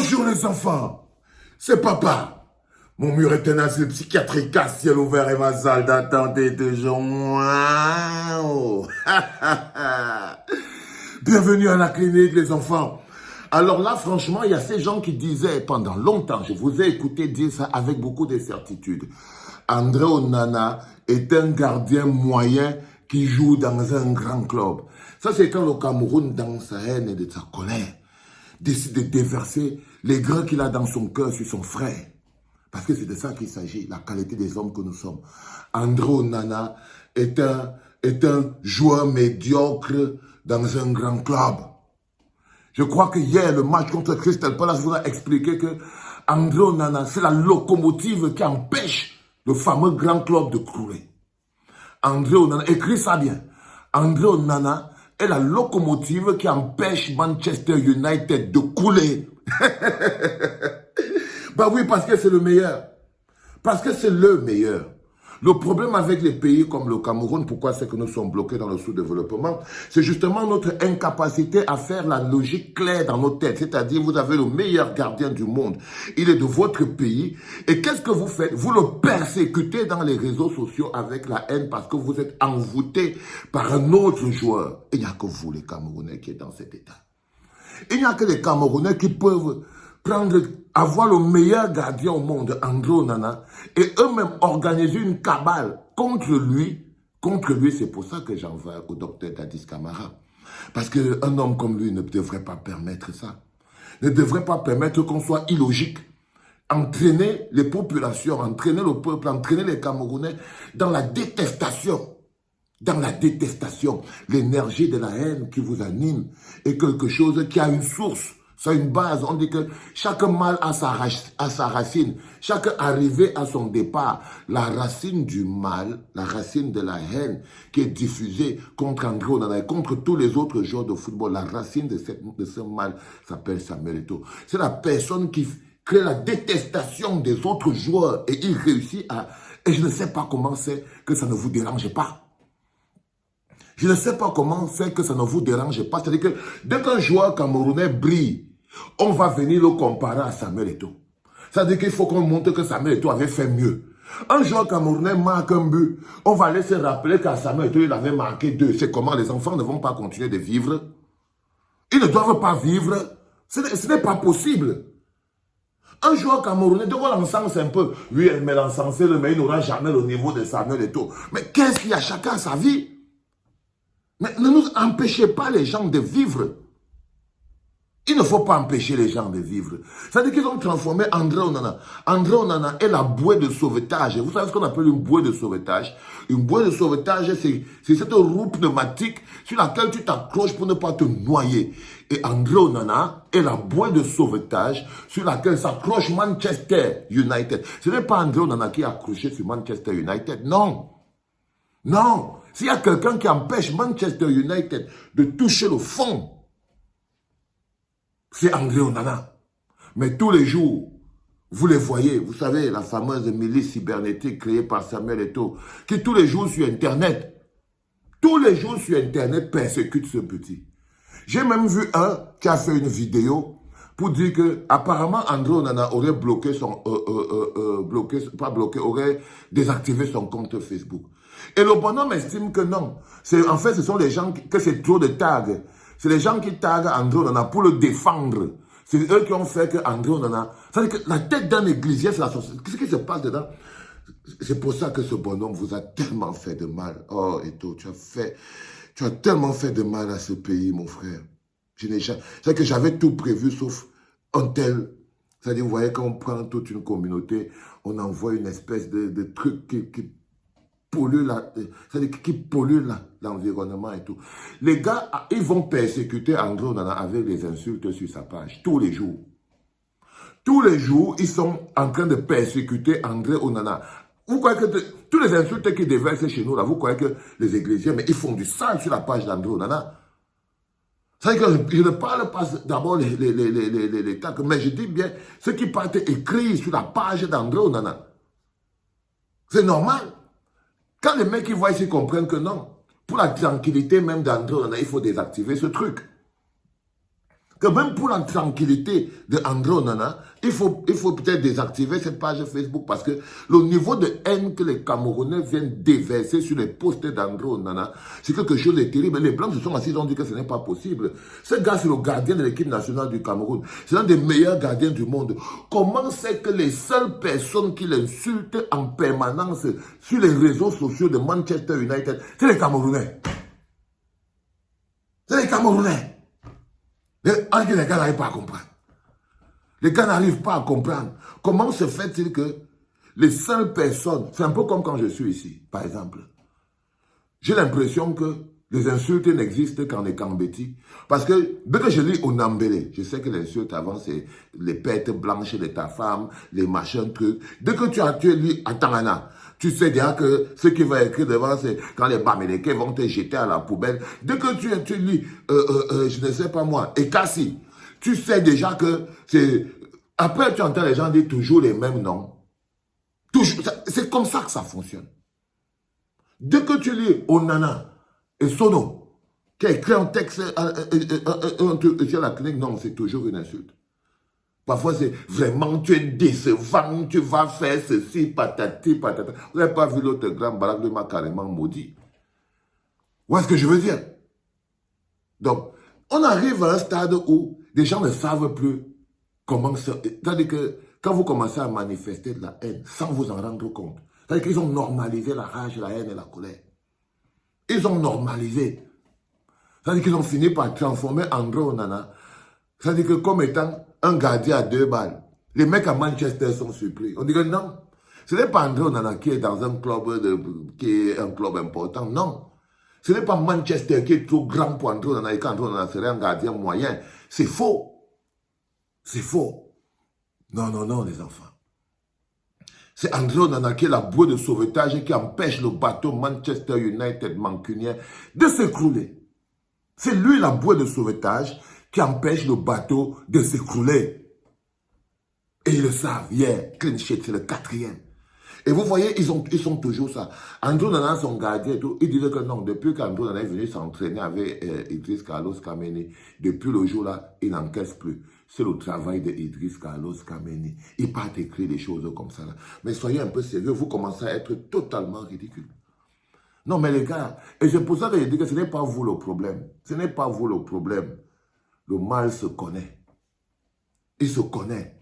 Bonjour les enfants, c'est papa. Mon mur est un asile psychiatrique à ciel ouvert et ma salle d'attente est toujours... Waouh. Bienvenue à la clinique les enfants. Alors là, franchement, il y a ces gens qui disaient pendant longtemps, je vous ai écouté dire ça avec beaucoup de certitude. André Onana est un gardien moyen qui joue dans un grand club. Ça, c'est quand le Cameroun, dans sa haine et de sa colère, décide de déverser les grains qu'il a dans son cœur sur son frère. Parce que c'est de ça qu'il s'agit, la qualité des hommes que nous sommes. André Onana est un joueur médiocre dans un grand club. Je crois que hier, le match contre Crystal Palace vous a expliqué que André Onana, c'est la locomotive qui empêche le fameux grand club de couler. André Onana, écris ça bien. André Onana est la locomotive qui empêche Manchester United de couler. Bah oui, parce que c'est le meilleur. Parce que c'est le meilleur. Le problème avec les pays comme le Cameroun, pourquoi c'est que nous sommes bloqués dans le sous-développement, c'est justement notre incapacité à faire la logique claire dans nos têtes. C'est-à-dire, vous avez le meilleur gardien du monde. Il est de votre pays. Et qu'est-ce que vous faites? Vous le persécutez dans les réseaux sociaux avec la haine parce que vous êtes envoûté par un autre joueur. Il n'y a que vous, les Camerounais, qui êtes dans cet état. Il n'y a que les Camerounais qui peuvent avoir le meilleur gardien au monde, André Onana, et eux-mêmes organiser une cabale contre lui. Contre lui, c'est pour ça que j'en veux au docteur Dadis Camara. Parce qu'un homme comme lui ne devrait pas permettre ça. Ne devrait pas permettre qu'on soit illogique. Entraîner les populations, entraîner le peuple, entraîner les Camerounais dans la détestation. Dans la détestation, l'énergie de la haine qui vous anime est quelque chose qui a une source. Ça a une base. On dit que chaque mal a sa racine. Chaque arrivée a son départ. La racine du mal, la racine de la haine qui est diffusée contre André Onana et contre tous les autres joueurs de football, la racine de ce mal s'appelle Samuel Eto'o. C'est la personne qui crée la détestation des autres joueurs et il réussit à... Et je ne sais pas comment c'est que ça ne vous dérange pas. Je ne sais pas comment c'est que ça ne vous dérange pas. C'est-à-dire que dès qu'un joueur camerounais brille, on va venir le comparer à Samuel Eto'o. C'est-à-dire qu'il faut qu'on montre que Samuel Eto'o avait fait mieux. Un joueur camerounais marque un but, on va laisser rappeler qu'à Samuel Eto'o, il avait marqué 2. C'est comment les enfants ne vont pas continuer de vivre. Ils ne doivent pas vivre. Ce n'est pas possible. Un joueur camerounais, de quoi l'encense un peu. Oui, mais l'encenser, mais il n'aura jamais le niveau de Samuel Eto'o. Mais qu'est-ce qu'il y a? Chacun sa vie. Mais ne nous empêchez pas les gens de vivre. Il ne faut pas empêcher les gens de vivre. C'est-à-dire qu'ils ont transformé André Onana. André Onana est la bouée de sauvetage. Vous savez ce qu'on appelle une bouée de sauvetage? Une bouée de sauvetage, c'est cette roue pneumatique sur laquelle tu t'accroches pour ne pas te noyer. Et André Onana est la bouée de sauvetage sur laquelle s'accroche Manchester United. Ce n'est pas André Onana qui est accroché sur Manchester United. Non. Non. S'il y a quelqu'un qui empêche Manchester United de toucher le fond, c'est André Onana. Mais tous les jours, vous les voyez, vous savez, la fameuse milice cybernétique créée par Samuel Eto'o, qui tous les jours sur Internet, persécute ce petit. J'ai même vu un qui a fait une vidéo pour dire que apparemment André Onana aurait bloqué aurait désactivé son compte Facebook. Et le bonhomme estime que non. En fait, ce sont les gens que c'est trop de tags. C'est les gens qui taguent André Onana pour le défendre. C'est eux qui ont fait que André Onana... C'est-à-dire que la tête d'un églisier, c'est la sorcellerie. Qu'est-ce qui se passe dedans? C'est pour ça que ce bonhomme vous a tellement fait de mal. Oh, Eto'o, tu as tellement fait de mal à ce pays, mon frère. C'est que j'avais tout prévu sauf un tel... C'est-à-dire, vous voyez, quand on prend toute une communauté, on envoie une espèce de truc qui pollue l'environnement et tout. Les gars, ils vont persécuter André Onana avec des insultes sur sa page, tous les jours. Tous les jours, ils sont en train de persécuter André Onana. Vous croyez que tous les insultes qu'ils déversent chez nous, là, vous croyez que les églisiens, mais ils font du sale sur la page d'André Onana. C'est-à-dire que je ne parle pas d'abord les tacs, mais je dis bien ce qui partent écrits sur la page d'André Onana. C'est normal. Quand les mecs ils voient, ils comprennent que non. Pour la tranquillité même d'André Onana, il faut désactiver ce truc. que même pour la tranquillité de André Onana, il faut peut-être désactiver cette page Facebook parce que le niveau de haine que les Camerounais viennent déverser sur les posts d'André Onana, c'est quelque chose de terrible. Les Blancs se sont assis, ils ont dit que ce n'est pas possible. Ce gars, c'est le gardien de l'équipe nationale du Cameroun. C'est l'un des meilleurs gardiens du monde. Comment c'est que les seules personnes qui l'insultent en permanence sur les réseaux sociaux de Manchester United, c'est les Camerounais? C'est les Camerounais. Les gars n'arrivent pas à comprendre. Les gars n'arrivent pas à comprendre. Comment se fait-il que les seules personnes, c'est un peu comme quand je suis ici, par exemple. J'ai l'impression que les insultes n'existent qu'en Ekambeti. Parce que dès que je lis Onambele, je sais que l'insulte avant, c'est les pètes blanches de ta femme, les machins, trucs. Dès que tu lis Atangana, tu sais déjà que ce qui va écrire devant, c'est quand les Bamileke vont te jeter à la poubelle. Dès que tu lis, je ne sais pas moi, Ekassi, tu sais déjà que c'est... Après, tu entends les gens dire toujours les mêmes noms. C'est comme ça que ça fonctionne. Dès que tu lis Onana et Sono, qui a écrit un texte un truc sur la clinique, non, c'est toujours une insulte. Parfois, c'est vraiment, tu es décevant, tu vas faire ceci, patati, patata. Vous n'avez pas vu l'autre grand Barak, il m'a carrément maudit. Vous voyez ce que je veux dire? Donc, on arrive à un stade où les gens ne savent plus comment ça... C'est-à-dire que quand vous commencez à manifester de la haine, sans vous en rendre compte, c'est-à-dire qu'ils ont normalisé la rage, la haine et la colère. Ils ont normalisé. C'est-à-dire qu'ils ont fini par transformer André Onana, c'est-à-dire que comme étant un gardien à 2 balles. Les mecs à Manchester sont surpris. On dit que non, ce n'est pas André Onana qui est dans un club, qui est un club important, non. Ce n'est pas Manchester qui est trop grand pour André Onana et qu'André Onana serait un gardien moyen. C'est faux. C'est faux. Non, non, non, les enfants. C'est André Onana qui est la bouée de sauvetage qui empêche le bateau Manchester United mancunien de s'écrouler. C'est lui la bouée de sauvetage qui empêche le bateau de s'écrouler. Et ils le savent, hier, clean sheet, c'est le 4e. Et vous voyez, ils sont toujours ça. André Onana, son gardien et tout, il disait que non, depuis qu'André Onana est venu s'entraîner avec Idriss Carlos Kameni, depuis le jour-là, il n'encaisse plus. C'est le travail de Idriss Carlos Kameni. Il part écrire des choses comme ça. Là. Mais soyez un peu sérieux, vous commencez à être totalement ridicule. Non, mais les gars, et c'est pour ça que je dis que ce n'est pas vous le problème. Ce n'est pas vous le problème. Le mal se connaît. Il se connaît.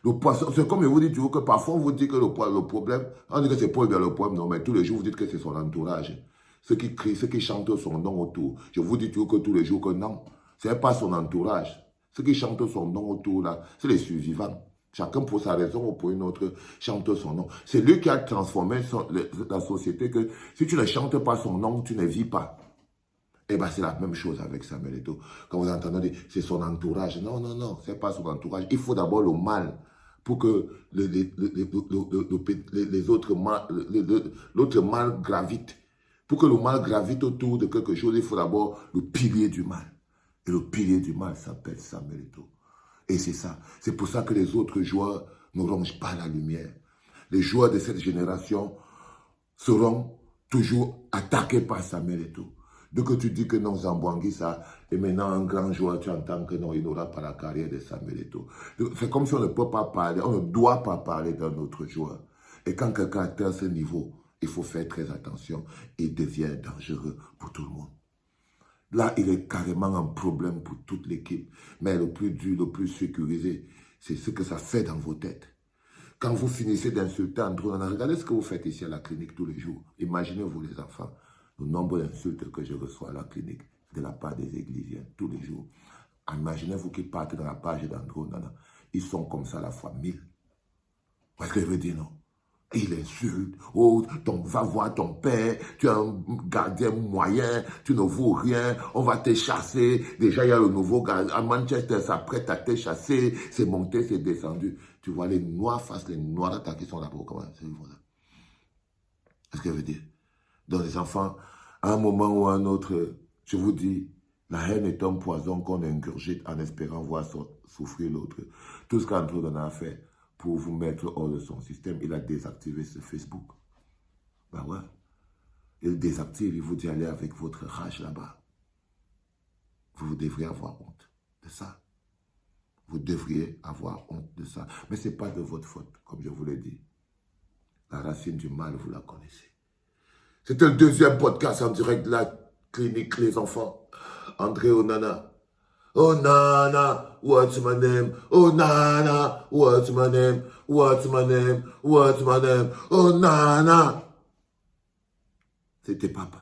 Le poisson, c'est comme je vous dis toujours que parfois on vous dit que le problème, on dit que c'est pas bien le problème, non, mais tous les jours vous dites que c'est son entourage. Ceux qui crient, ceux qui chantent son nom autour. Je vous dis toujours que tous les jours que non, ce n'est pas son entourage. Ceux qui chantent son nom autour là, c'est les survivants. Chacun pour sa raison ou pour une autre chante son nom. C'est lui qui a transformé la société que si tu ne chantes pas son nom, tu ne vis pas. Eh bien, c'est la même chose avec Samuel Eto'o. Quand vous entendez dire, c'est son entourage. Non, non, non, ce n'est pas son entourage. Il faut d'abord le mal pour que les autres mal, l'autre mal gravite. Pour que le mal gravite autour de quelque chose, il faut d'abord le pilier du mal. Et le pilier du mal s'appelle Samuel Eto'o. Et c'est ça. C'est pour ça que les autres joueurs ne rongent pas la lumière. Les joueurs de cette génération seront toujours attaqués par Samuel Eto'o. Dès que tu dis que non, Zambouangui, ça, et maintenant un grand joueur, tu entends que non, il n'aura pas la carrière de Samuel Eto'o. C'est comme si on ne peut pas parler, on ne doit pas parler d'un autre joueur. Et quand quelqu'un atteint ce niveau, il faut faire très attention et il devient dangereux pour tout le monde. Là, il est carrément un problème pour toute l'équipe. Mais le plus dur, le plus sécurisé, c'est ce que ça fait dans vos têtes. Quand vous finissez d'insulter André Onana, regardez ce que vous faites ici à la clinique tous les jours. Imaginez-vous les enfants. Le nombre d'insultes que je reçois à la clinique de la part des églisiens tous les jours. Imaginez-vous qu'ils partent dans la page d'André Onana. Ils sont comme ça à la fois 1000. Vous voyez ce que je veux dire, non? Il insulte. Oh, va voir ton père, tu es un gardien moyen, tu ne vaux rien, on va te chasser. Déjà, il y a le nouveau gardien. À Manchester, s'apprête à te chasser. C'est monté, c'est descendu. Tu vois les noirs face, les noirs attaqués sont là pour comment? C'est ce que je veux dire. Donc les enfants, à un moment ou à un autre, je vous dis, la haine est un poison qu'on ingurgite en espérant voir souffrir l'autre. Tout ce qu'André Onana a fait pour vous mettre hors de son système, il a désactivé ce Facebook. Ben ouais. Il désactive, il vous dit allez avec votre rage là-bas. Vous devriez avoir honte de ça. Vous devriez avoir honte de ça. Mais ce n'est pas de votre faute, comme je vous l'ai dit. La racine du mal, vous la connaissez. C'était le deuxième podcast en direct de la clinique Les Enfants. André Onana. Onana, what's my name? Onana, what's my name? What's my name? What's my name? Onana. C'était papa.